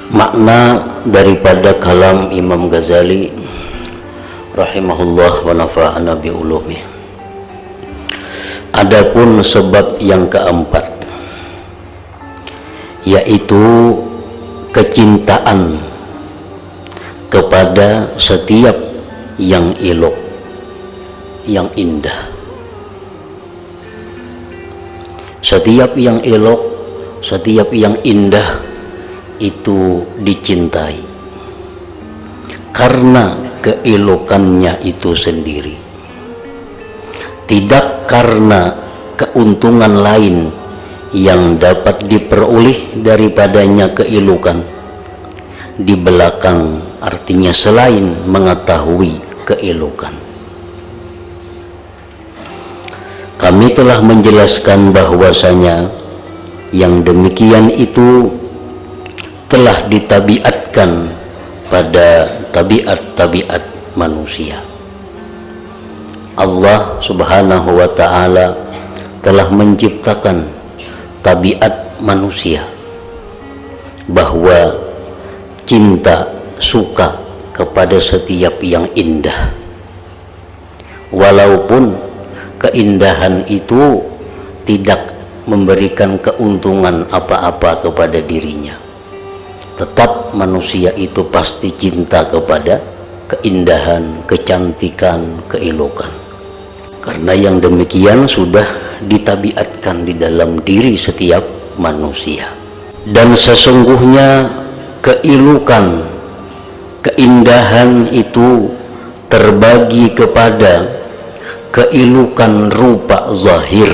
Makna daripada kalam Imam Ghazali rahimahullah wa nafa'ana bi ulumih. Adapun sebab yang keempat, yaitu kecintaan kepada setiap yang elok, yang indah. Setiap yang elok, setiap yang indah itu dicintai karena keelokannya itu sendiri, tidak karena keuntungan lain yang dapat diperoleh daripadanya keelokan di belakang, artinya selain mengetahui keelokan. Kami telah menjelaskan bahwasanya yang demikian itu telah ditabiatkan pada tabiat-tabiat manusia. Allah Subhanahu wa ta'ala telah menciptakan tabiat manusia bahwa cinta, suka kepada setiap yang indah, walaupun keindahan itu tidak memberikan keuntungan apa-apa kepada dirinya, tetap manusia itu pasti cinta kepada keindahan, kecantikan, keelokan. Karena yang demikian sudah ditabiatkan di dalam diri setiap manusia. Dan sesungguhnya keelokan, keindahan itu terbagi kepada keelokan rupa zahir.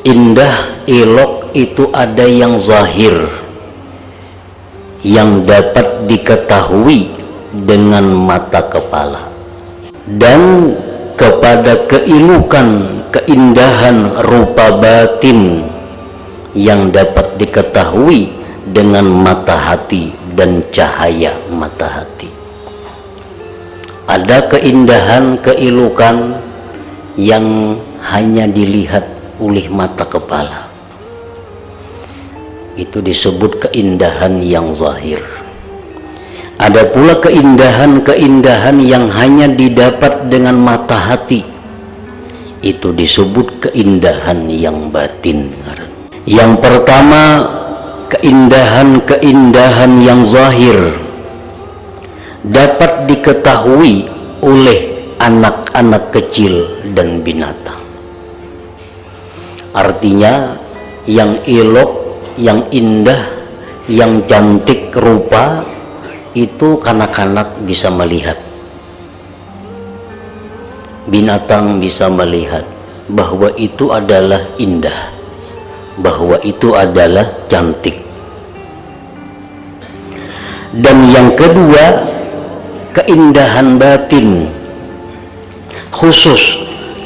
Indah, elok itu ada yang zahir, yang dapat diketahui dengan mata kepala, dan kepada keelokan, keindahan rupa batin yang dapat diketahui dengan mata hati dan cahaya mata hati. Ada keindahan, keelokan yang hanya dilihat oleh mata kepala, itu disebut keindahan yang zahir. Ada pula keindahan-keindahan yang hanya didapat dengan mata hati, itu disebut keindahan yang batin. Yang pertama, keindahan-keindahan yang zahir dapat diketahui oleh anak-anak kecil dan binatang. Artinya yang elok, yang indah, yang cantik rupa itu kanak-kanak bisa melihat, binatang bisa melihat bahwa itu adalah indah, bahwa itu adalah cantik. Dan yang kedua, keindahan batin khusus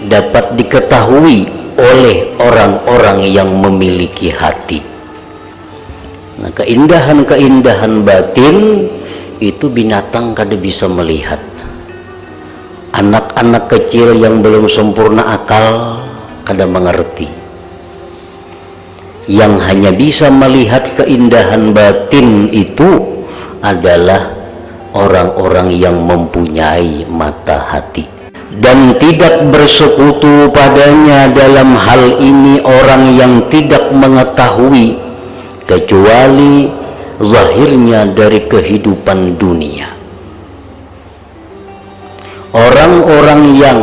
dapat diketahui oleh orang-orang yang memiliki hati. Nah, keindahan-keindahan batin itu binatang kada bisa melihat. Anak-anak kecil yang belum sempurna akal kada mengerti. Yang hanya bisa melihat keindahan batin itu adalah orang-orang yang mempunyai mata hati. Dan tidak bersekutu padanya dalam hal ini orang yang tidak mengetahui kecuali zahirnya dari kehidupan dunia. Orang-orang yang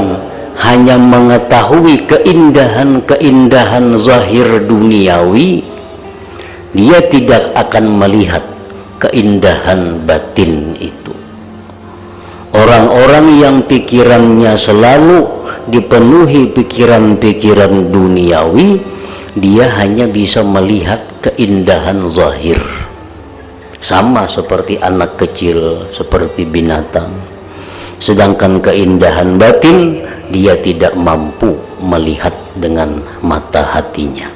hanya mengetahui keindahan-keindahan zahir duniawi, dia tidak akan melihat keindahan batin itu. Orang-orang yang pikirannya selalu dipenuhi pikiran-pikiran duniawi, dia hanya bisa melihat keindahan zahir. Sama seperti anak kecil, seperti binatang. Sedangkan keindahan batin, dia tidak mampu melihat dengan mata hatinya.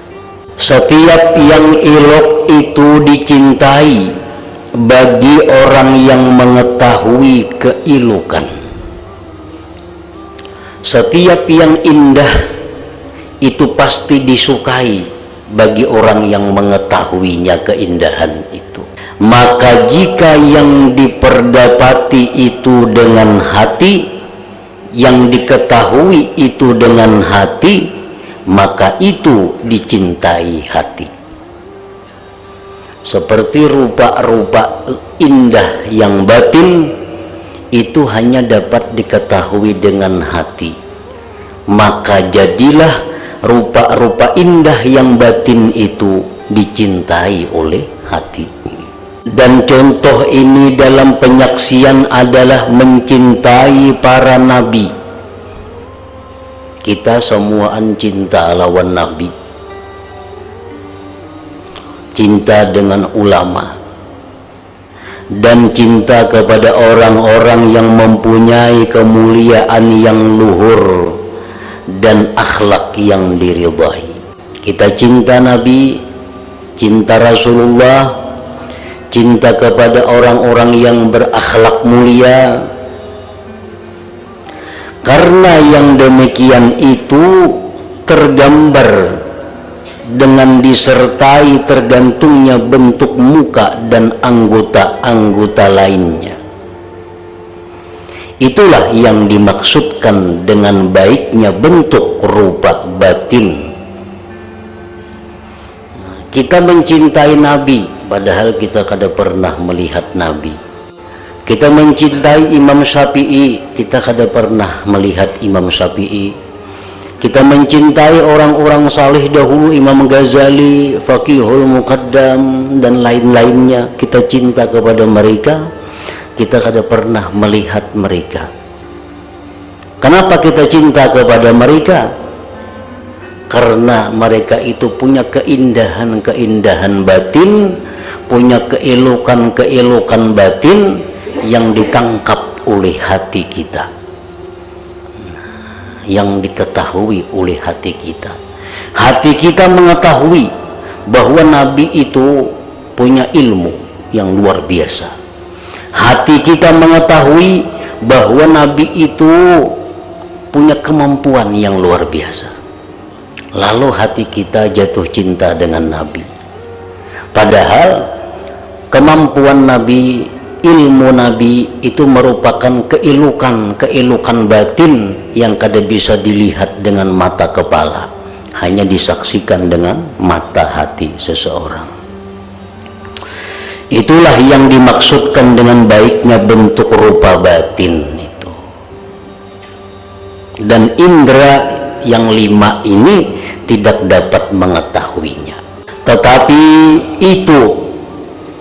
Setiap yang elok itu dicintai bagi orang yang mengetahui keelokan. Setiap yang indah itu pasti disukai bagi orang yang mengetahuinya keindahan itu. Maka jika yang diperdapati itu dengan hati, yang diketahui itu dengan hati, maka itu dicintai hati. Seperti rupa-rupa indah yang batin itu hanya dapat diketahui dengan hati, maka jadilah rupa-rupa indah yang batin itu dicintai oleh hati. Dan contoh ini dalam penyaksian adalah mencintai para nabi. Kita semuaan cinta lawan nabi, cinta dengan ulama, dan cinta kepada orang-orang yang mempunyai kemuliaan yang luhur dan akhlak yang diridhai. Kita cinta Nabi, cinta Rasulullah, cinta kepada orang-orang yang berakhlak mulia. Karena yang demikian itu tergambar dengan disertai tergantungnya bentuk muka dan anggota-anggota lainnya. Itulah yang dimaksudkan dengan baiknya bentuk rupa batin. Kita mencintai Nabi padahal kita kada pernah melihat Nabi. Kita mencintai Imam Syafi'i, kita kada pernah melihat Imam Syafi'i. Kita mencintai orang-orang saleh dahulu, Imam Ghazali, Faqihul Muqaddam, dan lain-lainnya. Kita cinta kepada mereka, kita kada pernah melihat mereka. Kenapa kita cinta kepada mereka? Karena mereka itu punya keindahan-keindahan batin, punya keelokan-keelokan batin yang ditangkap oleh hati kita, yang diketahui oleh hati kita. Hati kita mengetahui bahwa Nabi itu punya ilmu yang luar biasa. Hati kita mengetahui bahwa Nabi itu punya kemampuan yang luar biasa. Lalu hati kita jatuh cinta dengan Nabi. Padahal kemampuan Nabi, ilmu Nabi itu merupakan keelokan batin yang kada bisa dilihat dengan mata kepala, hanya disaksikan dengan mata hati seseorang. Itulah yang dimaksudkan dengan baiknya bentuk rupa batin itu. Dan indera yang 5 ini tidak dapat mengetahuinya. Tetapi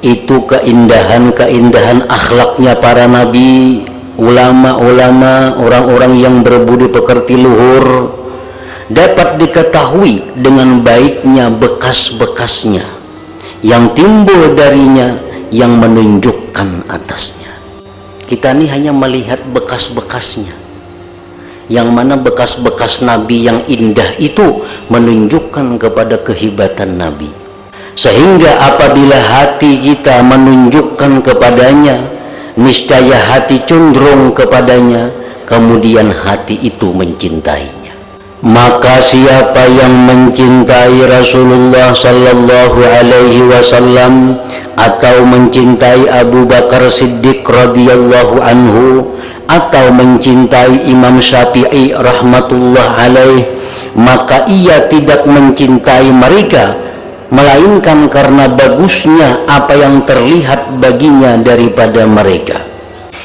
itu keindahan-keindahan akhlaknya para nabi, ulama-ulama, orang-orang yang berbudi pekerti luhur, dapat diketahui dengan baiknya bekas-bekasnya yang timbul darinya, yang menunjukkan atasnya. Kita ini hanya melihat bekas-bekasnya, yang mana bekas-bekas Nabi yang indah itu menunjukkan kepada kehebatan Nabi. Sehingga apabila hati kita menunjukkan kepadanya, niscaya hati cenderung kepadanya, kemudian hati itu mencintainya. Maka siapa yang mencintai Rasulullah sallallahu alaihi wasallam atau mencintai Abu Bakar Siddiq radhiyallahu anhu, atau mencintai Imam Syafi'i rahmatullah alaih, maka ia tidak mencintai mereka melainkan karena bagusnya apa yang terlihat baginya daripada mereka.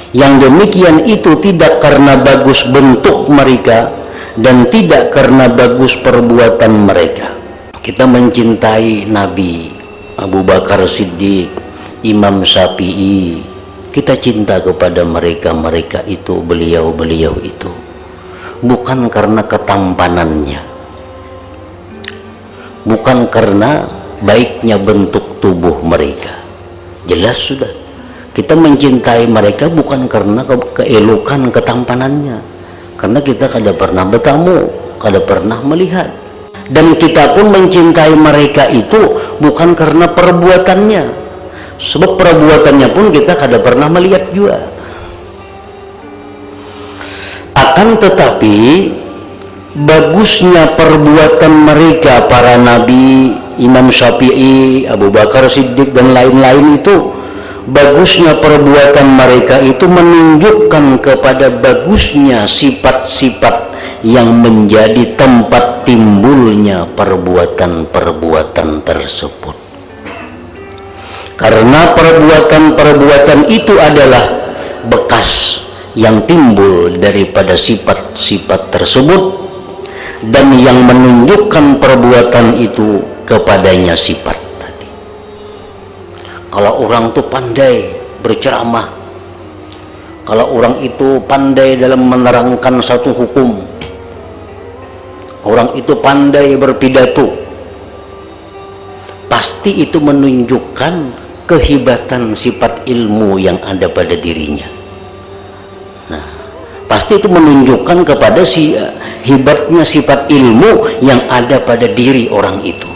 Yang demikian itu tidak karena bagus bentuk mereka dan tidak karena bagus perbuatan mereka. Kita mencintai Nabi, Abu Bakar Siddiq, Imam Syafi'i, kita cinta kepada mereka itu, beliau itu, bukan karena ketampanannya, bukan karena baiknya bentuk tubuh mereka. Jelas sudah, kita mencintai mereka bukan karena keelokan ketampanannya, karena kita kada pernah bertemu, kada pernah melihat. Dan kita pun mencintai mereka itu bukan karena perbuatannya, sebab perbuatannya pun kita kada pernah melihat juga. Akan tetapi bagusnya perbuatan mereka para nabi, Imam Syafi'i, Abu Bakar Siddiq dan lain-lain itu, bagusnya perbuatan mereka itu menunjukkan kepada bagusnya sifat-sifat yang menjadi tempat timbulnya perbuatan-perbuatan tersebut. Karena perbuatan-perbuatan itu adalah bekas yang timbul daripada sifat-sifat tersebut, dan yang menunjukkan perbuatan itu kepadanya sifat tadi. Kalau orang itu pandai berceramah, kalau orang itu pandai dalam menerangkan satu hukum, orang itu pandai berpidato, pasti itu menunjukkan kehebatan sifat ilmu yang ada pada dirinya. Nah, pasti itu menunjukkan kepada hebatnya sifat ilmu yang ada pada diri orang itu.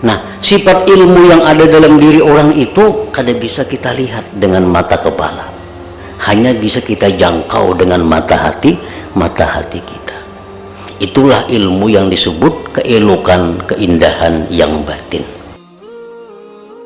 Nah, sifat ilmu yang ada dalam diri orang itu kada bisa kita lihat dengan mata kepala, hanya bisa kita jangkau dengan mata hati kita. Itulah ilmu yang disebut keelokan, keindahan yang batin.